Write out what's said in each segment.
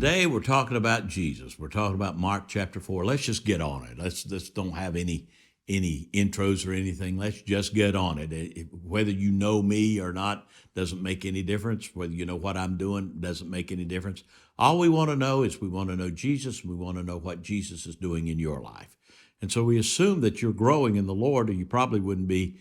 today we're talking about Jesus. We're talking about Mark chapter 4. Let's just get on it. Let's don't have any intros or anything. Let's just get on it. Whether you know me or not doesn't make any difference. Whether you know what I'm doing doesn't make any difference. All we want to know is we want to know Jesus. We want to know what Jesus is doing in your life. And so we assume that you're growing in the Lord, or you probably wouldn't be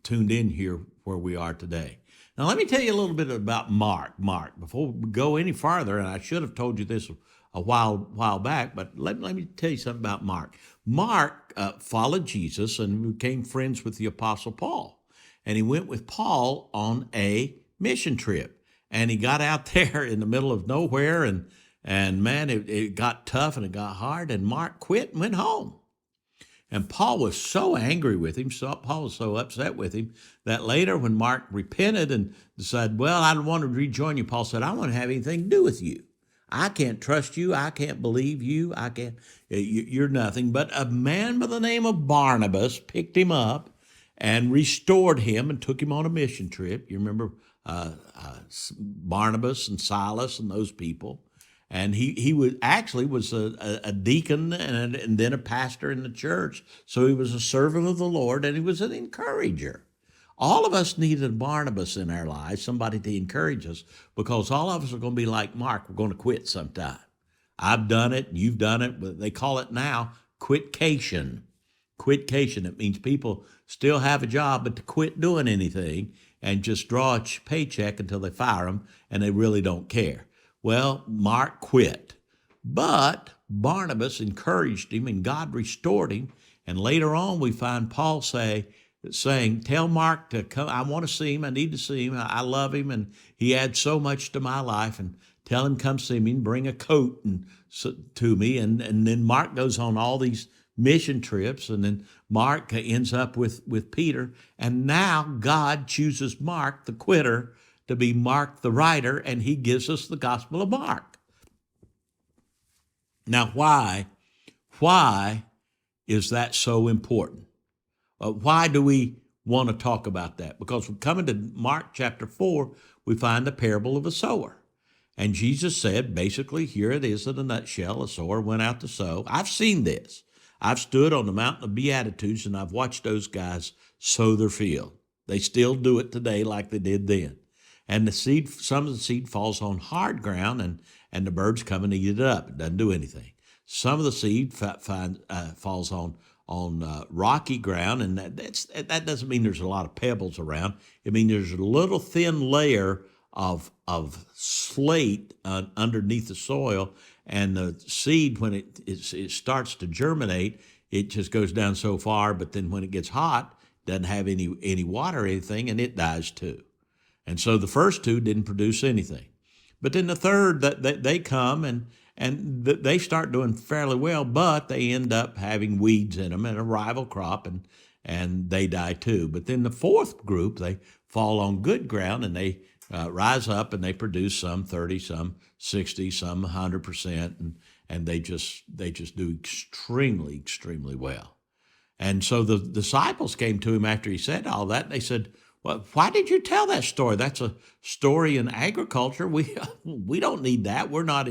tuned in here where we are today. Now, let me tell you a little bit about Mark. Before we go any farther, and I should have told you this a while back, but let me tell you something about Mark. Mark followed Jesus and became friends with the Apostle Paul. And he went with Paul on a mission trip. And he got out there in the middle of nowhere, and man, it got tough and it got hard, and Mark quit and went home. And Paul was so angry with him, Paul was so upset with him, that later when Mark repented and decided, well, I don't want to rejoin you, Paul said, I don't want to have anything to do with you. I can't trust you. I can't believe you. You're nothing. But a man by the name of Barnabas picked him up and restored him and took him on a mission trip. You remember Barnabas and Silas and those people. And he was a deacon and then a pastor in the church. So he was a servant of the Lord, and he was an encourager. All of us need a Barnabas in our lives, somebody to encourage us, because all of us are going to be like Mark. We're going to quit sometime. I've done it, you've done it, but they call it now quitcation. Quitcation. It means people still have a job, but to quit doing anything and just draw a paycheck until they fire them, and they really don't care. Well, Mark quit, but Barnabas encouraged him, and God restored him. And later on, we find Paul saying, tell Mark to come. I want to see him. I need to see him. I love him, and he adds so much to my life. And tell him come see me and bring a coat to me. And then Mark goes on all these mission trips, and then Mark ends up with Peter. And now God chooses Mark, the quitter, to be Mark the writer, and he gives us the Gospel of Mark. Now, why is that so important? Why do we want to talk about that? Because we're coming to Mark chapter 4, we find the parable of a sower. And Jesus said, basically, here it is in a nutshell, a sower went out to sow. I've seen this. I've stood on the Mountain of Beatitudes, and I've watched those guys sow their field. They still do it today like they did then. And some of the seed falls on hard ground, and the birds come and eat it up. It doesn't do anything. Some of the seed falls on rocky ground, and that doesn't mean there's a lot of pebbles around. It means there's a little thin layer of slate underneath the soil, and the seed, when it starts to germinate, it just goes down so far, but then when it gets hot, doesn't have any water or anything, and it dies too. And so the first two didn't produce anything. But then the third, they come and they start doing fairly well, but they end up having weeds in them and a rival crop, and they die too. But then the fourth group, they fall on good ground, and they rise up, and they produce some 30, some 60, some 100%, and they just do extremely, extremely well. And so the disciples came to him after he said all that, and they said, well, why did you tell that story? That's a story in agriculture. We don't need that. We're not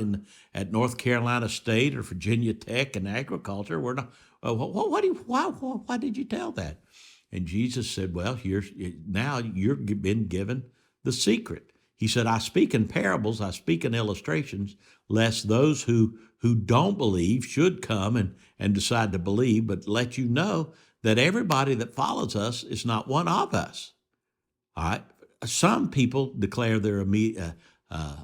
at North Carolina State or Virginia Tech in agriculture. We're not. Why did you tell that? And Jesus said, well, now you've been given the secret. He said, I speak in parables, I speak in illustrations, lest those who don't believe should come and decide to believe, but let you know that everybody that follows us is not one of us. All right. Some people declare their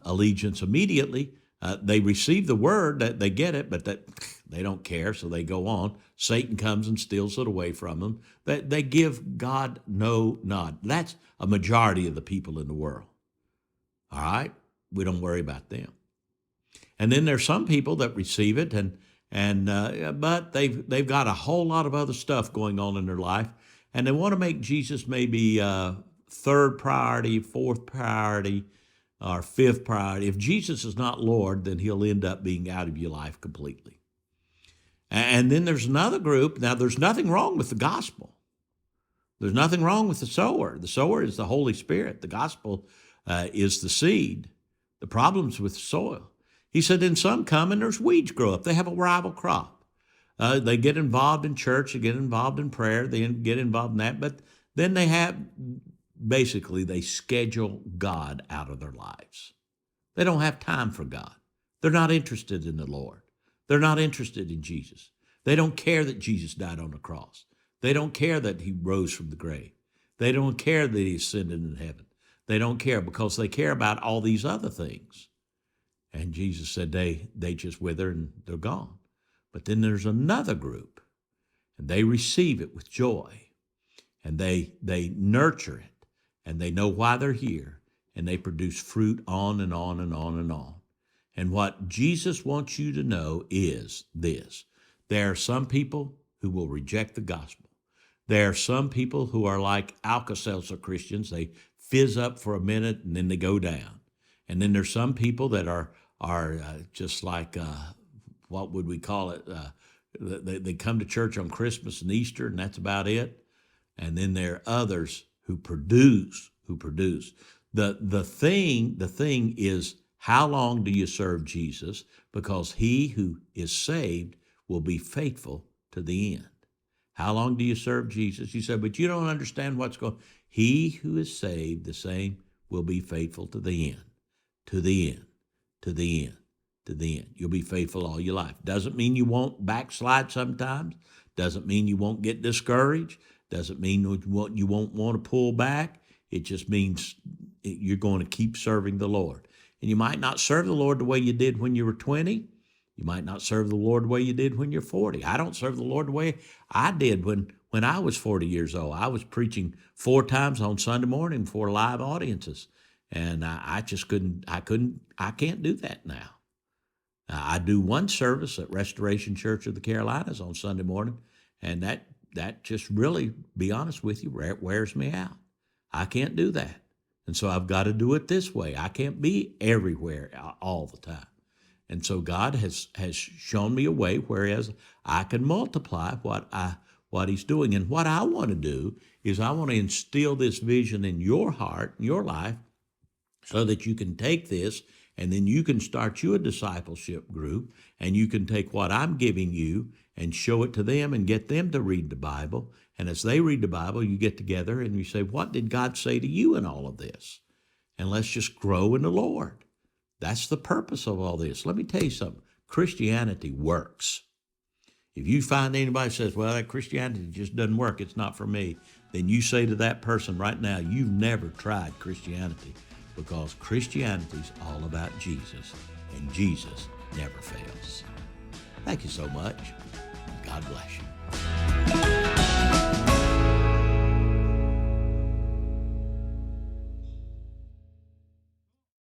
allegiance immediately. They receive the word, that they get it, but that they don't care, so they go on. Satan comes and steals it away from them. They give God no nod. That's a majority of the people in the world. All right. We don't worry about them. And then there's some people that receive it, but they've got a whole lot of other stuff going on in their life, and they want to make Jesus maybe third priority, fourth priority, or fifth priority. If Jesus is not Lord, then he'll end up being out of your life completely. And then there's another group. Now, there's nothing wrong with the gospel. There's nothing wrong with the sower. The sower is the Holy Spirit. The gospel is the seed. The problem's with soil. He said, then some come and there's weeds grow up. They have a rival crop. They get involved in church, they get involved in prayer, they get involved in that, but then they schedule God out of their lives. They don't have time for God. They're not interested in the Lord. They're not interested in Jesus. They don't care that Jesus died on the cross. They don't care that he rose from the grave. They don't care that he ascended in heaven. They don't care because they care about all these other things. And Jesus said they just wither and they're gone. But then there's another group, and they receive it with joy, and they nurture it, and they know why they're here, and they produce fruit on and on and on and on. And what Jesus wants you to know is this. There are some people who will reject the gospel. There are some people who are like Alka-Seltzer Christians. They fizz up for a minute and then they go down. And then there's some people that are just like, what would we call it? They come to church on Christmas and Easter, and that's about it. And then there are others who produce. The thing is, how long do you serve Jesus? Because he who is saved will be faithful to the end. How long do you serve Jesus? You said, but you don't understand what's going on. He who is saved, the same, will be faithful to the end, to the end, to the end, to the end. You'll be faithful all your life. Doesn't mean you won't backslide sometimes. Doesn't mean you won't get discouraged. Doesn't mean you won't want to pull back. It just means you're going to keep serving the Lord. And you might not serve the Lord the way you did when you were 20. You might not serve the Lord the way you did when you're 40. I don't serve the Lord the way I did when I was 40 years old. I was preaching 4 times on Sunday morning before live audiences. And I can't do that now. I do one service at Restoration Church of the Carolinas on Sunday morning, and that just really, be honest with you, wears me out. I can't do that. And so I've got to do it this way. I can't be everywhere all the time. And so God has shown me a way whereas I can multiply what he's doing. And what I want to do is I want to instill this vision in your heart, in your life, so that you can take this and then you can start you a discipleship group, and you can take what I'm giving you and show it to them and get them to read the Bible. And as they read the Bible, you get together and you say, what did God say to you in all of this? And let's just grow in the Lord. That's the purpose of all this. Let me tell you something. Christianity works. If you find anybody who says, well, that Christianity just doesn't work, it's not for me, then you say to that person right now, you've never tried Christianity, because Christianity is all about Jesus, and Jesus never fails. Thank you so much. God bless you.